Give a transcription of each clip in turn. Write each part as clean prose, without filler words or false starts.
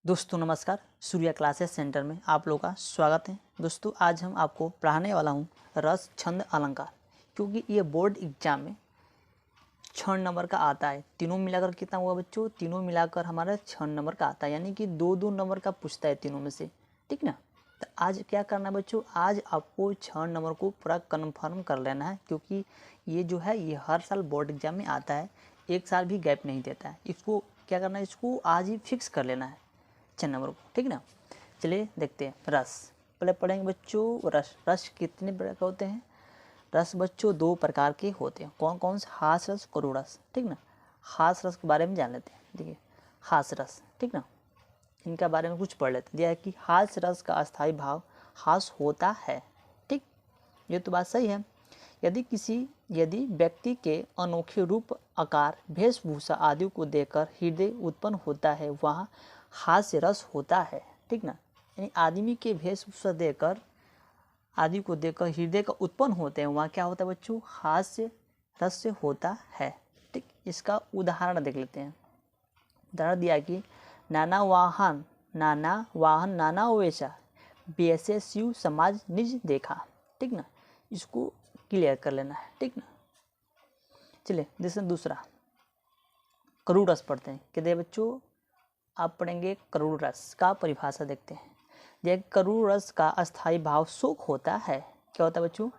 दोस्तों नमस्कार, Surya classes centre में आप लोगों का स्वागत है। दोस्तों आज हम आपको पढ़ाने वाला हूँ रस छंद अलंकार, क्योंकि ये बोर्ड एग्जाम में 6 नंबर का आता है। तीनों मिलाकर कितना हुआ बच्चों? तीनों मिलाकर हमारा 6 नंबर का आता है, यानी कि 2-2 नंबर का पूछता है तीनों में से, ठीक ना। तो आज क्या करना है बच्चों, आज आपको 6 नंबर को पूरा कन्फर्म कर लेना है, क्योंकि ये जो है ये हर साल बोर्ड एग्जाम में आता है, एक साल भी गैप नहीं देता है। इसको क्या करना है, इसको आज ही फिक्स कर लेना है 6 नंबर को, ठीक ना। चलिए देखते हैं। रस पहले पढ़ेंगे बच्चों। रस कितने प्रकार के होते हैं? रस बच्चों 2 प्रकार के होते हैं। कौन कौन से? हास रस, करुण रस, ठीक ना। हास रस के बारे में जान लेते हैं। देखिए हास रस, ठीक ना, इनका बारे में कुछ पढ़ लेते हैं। दिया है कि हास रस का अस्थायी भाव हास होता है, ठीक। ये तो बात सही है। यदि व्यक्ति के अनोखे रूप, आकार, वेशभूषा आदि को देखकर हृदय उत्पन्न होता है, वहाँ हास्य रस होता है, ठीक ना। यानी आदमी के वेशभूषा देखकर आदि को देखकर हृदय का उत्पन्न होते हैं, वहाँ क्या होता है बच्चों? हास्य रस होता है, ठीक। इसका उदाहरण देख लेते हैं। उदाहरण दिया कि नाना वाहन नाना वेशा, वैसे शिव समाज निज देखा, ठीक ना। इसको क्लियर कर लेना है, ठीक ना। चलिए जैसे दूसरा करुण रस पढ़ते हैं। कहते हैं बच्चों, आप पढ़ेंगे करुण रस का परिभाषा देखते हैं। देख करुण रस का अस्थायी भाव शोक होता है। क्या होता है बच्चों?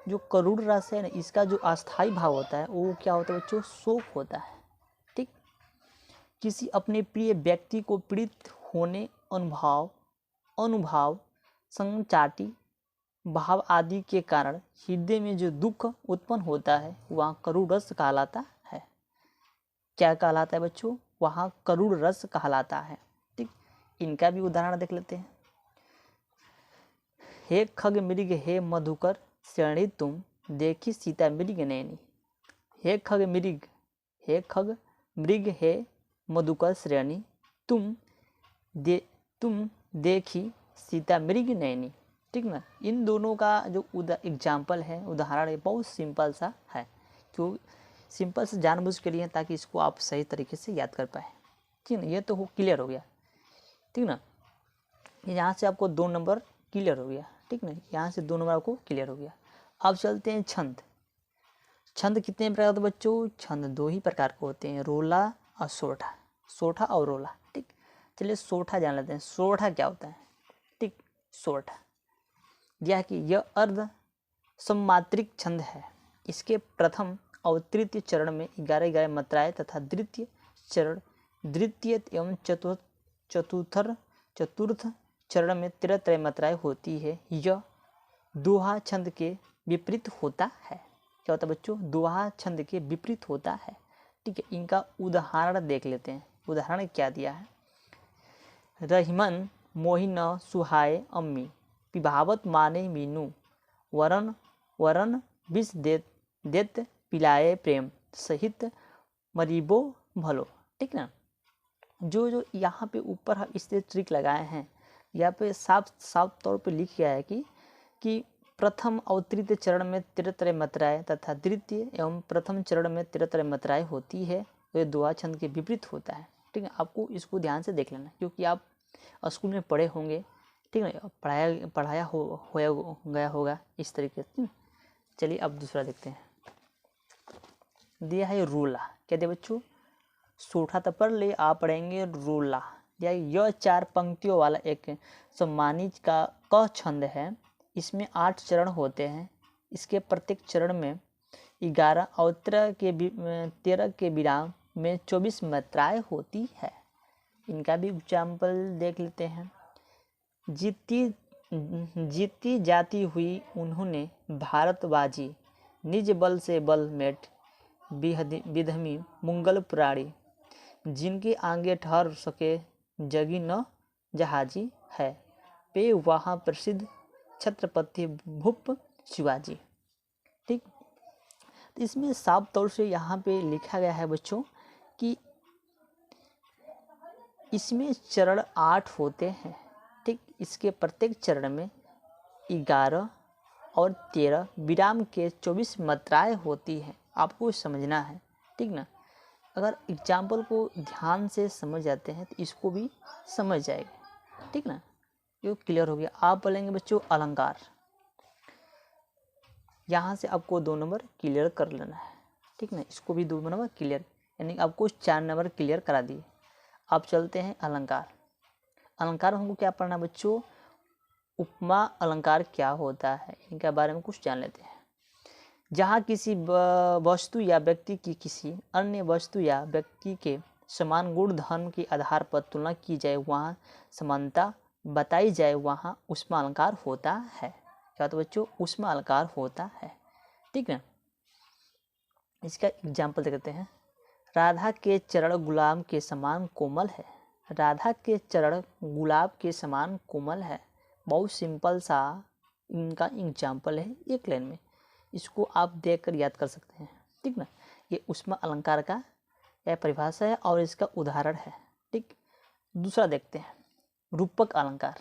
जो करुण रस है ना, इसका जो अस्थायी भाव होता है वो क्या होता है बच्चों? शोक होता है, ठीक। किसी अपने प्रिय व्यक्ति को पीड़ित होने, अनुभाव संचाटी भाव आदि के कारण हृदय में जो दुख उत्पन्न होता है, वहाँ करुण रस कहलाता है। क्या कहलाता है बच्चों? वहाँ करुण रस कहलाता है, ठीक। इनका भी उदाहरण देख लेते हैं। हे खग मृग हे मधुकर श्रेणी तुम, देखी सीता मृग नैनी। हे खग मृग हे मधुकर श्रेणी तुम देखी सीता मृग नैनी, ठीक ना। इन दोनों का जो एग्जाम्पल है, उदाहरण है, बहुत सिंपल सा है। क्यों सिंपल से? जानबूझ के लिए, ताकि इसको आप सही तरीके से याद कर पाए, ठीक ना। ये तो क्लियर हो गया, ठीक ना। यहाँ से आपको 2 नंबर क्लियर हो गया, ठीक ना। यहाँ से 2 नंबर आपको क्लियर हो गया। अब चलते हैं छंद। छंद कितने प्रकार के बच्चों? छंद 2 ही प्रकार के होते हैं, रोला और सोठा। सोठा और रोला, ठीक। चलिए सोठा जान लेते हैं। सोठा क्या होता है, ठीक। सोठा यह कि यह अर्ध सम्मात्रिक छंद है। इसके प्रथम और तृतीय चरण में 11 मात्राएं तथा द्वितीय एवं चतुर्थ चरण में 13 मात्राएं होती है। यह दोहा छंद के विपरीत होता है। क्या होता है बच्चों? दोहा छंद के विपरीत होता है, ठीक है। इनका उदाहरण देख लेते हैं। उदाहरण क्या दिया है? रहीमन मोहि न सुहाए अम्मी, पिभावत माने मीनू, वरन विष देत पिलाए प्रेम, सहित मरीबो भलो, ठीक ना। जो यहाँ पे ऊपर इससे ट्रिक लगाए हैं, यहाँ पे साफ तौर पे लिख गया है कि प्रथम और तृतीय चरण में 13 मात्राएं तथा द्वितीय एवं प्रथम चरण में 13 मात्राएं होती है। ये दोहा छंद के विपरीत होता है, ठीक है। आपको इसको ध्यान से देख लेना, क्योंकि आप स्कूल में पढ़े होंगे, ठीक है, पढ़ाया गया होगा इस तरीके से। चलिए अब दूसरा देखते हैं। दिया है रोला। क्या दिया बच्चों? सोठा तो पढ़ ले, आप पढ़ेंगे रोला। यह 4 पंक्तियों वाला एक सम्मानित का क छंद है। इसमें 8 चरण होते हैं। इसके प्रत्येक चरण में 11 और 13 के विराम में 24 मात्राएं होती है। इनका भी एग्जाम्पल देख लेते हैं। जीती जाती हुई उन्होंने भारत बाजी, निज बल से बल मेट विधमी मंगल पुराड़ी, जिनके आगे ठहर सके जगी न जहाजी है, पे वहाँ प्रसिद्ध छत्रपति भूप शिवाजी, ठीक। तो इसमें साफ तौर से यहाँ पे लिखा गया है बच्चों कि इसमें चरण 8 होते हैं, ठीक। इसके प्रत्येक चरण में 11 और 13 विराम के 24 मात्राएं होती हैं। आपको समझना है, ठीक ना। अगर एग्जाम्पल को ध्यान से समझ जाते हैं तो इसको भी समझ जाएगा, ठीक ना। ये क्लियर हो गया। आप बोलेंगे बच्चों अलंकार, यहाँ से आपको 2 नंबर क्लियर कर लेना है, ठीक ना। इसको भी 2 नंबर क्लियर, यानी आपको 4 नंबर क्लियर करा दिए। अब चलते हैं अलंकार। अलंकार में हमको क्या पढ़ना बच्चों, उपमा अलंकार क्या होता है, इनके बारे में कुछ जान लेते हैं। जहाँ किसी वस्तु या व्यक्ति की किसी अन्य वस्तु या व्यक्ति के समान गुण धर्म के आधार पर तुलना की जाए, वहाँ समानता बताई जाए, वहाँ उपमा अलंकार होता है। क्या तो बच्चों, उपमा अलंकार होता है, ठीक ना। इसका एग्जाम्पल देखते हैं। राधा के चरण गुलाब के समान कोमल है। राधा के चरण गुलाब के समान कोमल है। बहुत सिंपल सा इनका एग्जाम्पल है, एक लाइन में। इसको आप देखकर याद कर सकते हैं, ठीक ना। ये उपमा अलंकार का यह परिभाषा है और इसका उदाहरण है, ठीक। दूसरा देखते हैं, रूपक अलंकार।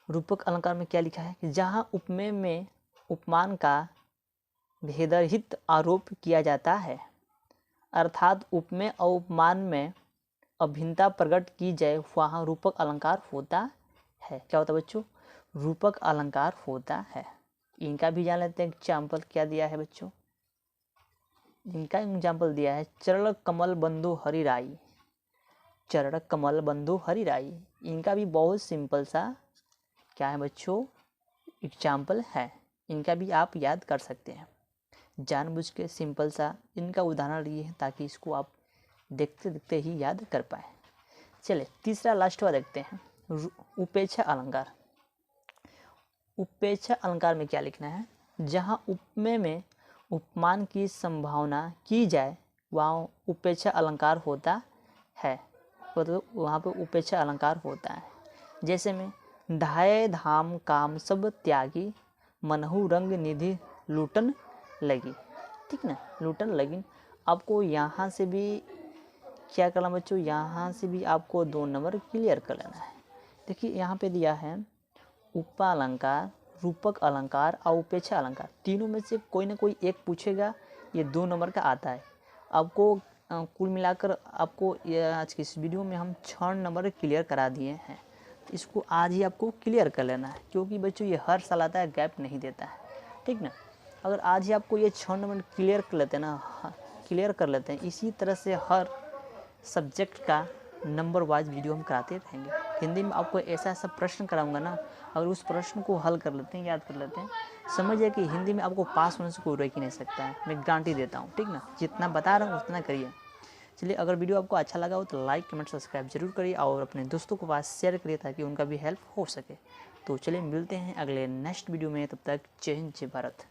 रूपक अलंकार में क्या लिखा है कि जहाँ उपमेय में उपमान का भेदरहित आरोप किया जाता है, अर्थात उपमेय और उपमान में अभिन्नता प्रकट की जाए, वहाँ रूपक अलंकार होता है। क्या होता है बच्चों, रूपक अलंकार होता है। इनका भी जान लेते हैं एग्जाम्पल क्या दिया है बच्चों। इनका एग्जाम्पल दिया है चरण कमल बंधु हरि राई। चरण कमल बंधु हरि राई, इनका भी बहुत सिंपल सा क्या है बच्चों, एग्जाम्पल है। इनका भी आप याद कर सकते हैं, जानबूझ के सिंपल सा इनका उदाहरण लिए हैं ताकि इसको आप देखते देखते ही याद कर पाए। चले तीसरा लास्ट वाला देखते हैं, उपेक्षा अलंकार। उपेक्षा अलंकार में क्या लिखना है, जहाँ उपमेय में उपमान की संभावना की जाए, वहाँ उपेक्षा अलंकार होता है। मतलब वहाँ पे उपेक्षा अलंकार होता है। जैसे में धाये धाम काम सब त्यागी, मनहु रंग निधि लूटन लगी, ठीक ना, लूटन लगी। आपको यहाँ से भी क्या करना बच्चों, यहाँ से भी आपको 2 नंबर क्लियर कर लेना है। देखिए यहाँ पे दिया है उपमा अलंकार, रूपक अलंकार और उपेक्षा अलंकार। तीनों में से कोई ना कोई एक पूछेगा, ये 2 नंबर का आता है। आपको कुल मिलाकर आपको आज की इस वीडियो में हम 6 नंबर क्लियर करा दिए हैं। इसको आज ही आपको क्लियर कर लेना है, क्योंकि बच्चों ये हर साल आता है, गैप नहीं देता है, ठीक ना। अगर आज ही आपको ये 6 नंबर क्लियर कर लेते हैं ना, क्लियर कर लेते हैं, इसी तरह से हर सब्जेक्ट का नंबर वाइज वीडियो हम कराते रहेंगे। हिंदी में आपको ऐसा ऐसा प्रश्न कराऊंगा ना, अगर उस प्रश्न को हल कर लेते हैं, याद कर लेते हैं, समझिए कि हिंदी में आपको पास होने से कोई रोक ही नहीं सकता है। मैं गारंटी देता हूँ, ठीक ना। जितना बता रहा हूँ उतना करिए। चलिए, अगर वीडियो आपको अच्छा लगा हो तो लाइक कमेंट सब्सक्राइब जरूर करिए और अपने दोस्तों के पास शेयर करिए ताकि उनका भी हेल्प हो सके। तो चलिए मिलते हैं अगले नेक्स्ट वीडियो में, तब तक जय हिंद जय भारत।